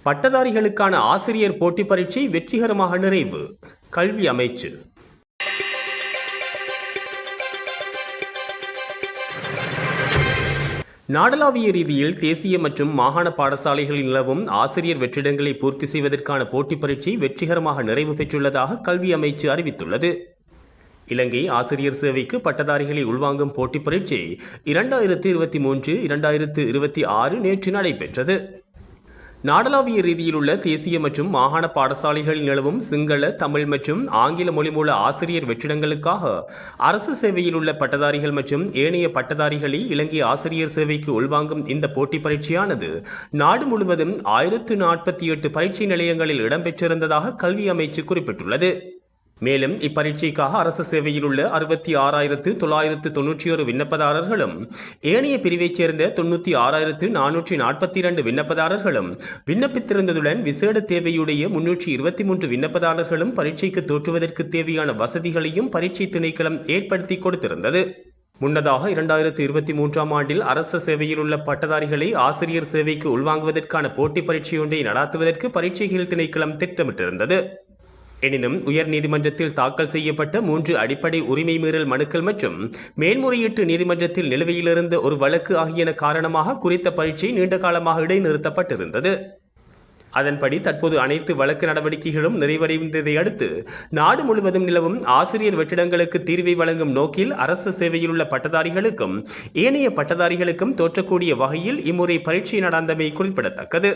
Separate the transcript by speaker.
Speaker 1: பட்டதாரிகளுக்கான ஆசிரியர் போட்டி பரீட்சை வெற்றிகரமாக நிறைவு. கல்வி அமைச்சு. நாடளாவிய ரீதியில் தேசிய மற்றும் மாகாண பாடசாலைகளில் நிலவும் ஆசிரியர் வெற்றிடங்களை பூர்த்தி செய்வதற்கான போட்டி பரீட்சை வெற்றிகரமாக நிறைவு பெற்றுள்ளதாக கல்வி அமைச்சு அறிவித்துள்ளது. இலங்கை ஆசிரியர் சேவைக்கு பட்டதாரிகளை உள்வாங்கும் போட்டி பரீட்சை 2023-2026 நேற்று நடைபெற்றது. நாடளாவிய ரீதியில் உள்ள தேசிய மற்றும் மாகாண பாடசாலைகளில் நிலவும் சிங்கள, தமிழ் மற்றும் ஆங்கில மொழி மூல ஆசிரியர் வெற்றிடங்களுக்காக அரசு சேவையில் உள்ள பட்டதாரிகள் மற்றும் ஏனைய பட்டதாரிகளை இலங்கை ஆசிரியர் சேவைக்கு உள்வாங்கும் இந்த போட்டி பரீட்சையானது நாடு முழுவதும் 1048 பரீட்சை நிலையங்களில் இடம்பெற்றிருந்ததாக கல்வி அமைச்சு குறிப்பிட்டுள்ளது. மேலும் இப்பரீட்சைக்காக அரசு சேவையில் உள்ள 66,991 விண்ணப்பதாரர்களும் ஏனைய பிரிவைச் சேர்ந்த 96,442 விண்ணப்பதாரர்களும் விண்ணப்பித்திருந்ததுடன் விசேட தேவையுடைய 323 விண்ணப்பதாரர்களும் பரீட்சைக்கு தோற்றுவதற்கு தேவையான வசதிகளையும் பரீட்சை திணைக்களம் ஏற்படுத்தி கொடுத்திருந்தது. முன்னதாக 2023ஆம் ஆண்டில் அரசு சேவையில் உள்ள பட்டதாரிகளை ஆசிரியர் சேவைக்கு உள்வாங்குவதற்கான போட்டி பரீட்சையொன்றை நடாத்துவதற்கு பரீட்சைகள் திணைக்களம் திட்டமிட்டிருந்தது. எனினும் உயர் நீதிமன்றத்தில் தாக்கல் செய்யப்பட்ட 3 அடிப்படை உரிமை மீறல் மனுக்கள் மற்றும் மேல்முறையீட்டு நீதிமன்றத்தில் நிலுவையிலிருந்த ஒரு வழக்கு ஆகியன காரணமாக குறித்த பரீட்சை நீண்ட காலமாக இடைநிறுத்தப்பட்டிருந்தது. அதன்படி தற்போது அனைத்து வழக்கு நடவடிக்கைகளும் நிறைவடைந்ததை அடுத்து நாடு முழுவதும் நிலவும் ஆசிரியர் வெற்றிடங்களுக்கு தீர்வை வழங்கும் நோக்கில் அரசு சேவையில் உள்ள பட்டதாரிகளுக்கும் ஏனைய பட்டதாரிகளுக்கும் தோற்றக்கூடிய வகையில் இம்முறை பரீட்சை நடந்தமை குறிப்பிடத்தக்கது.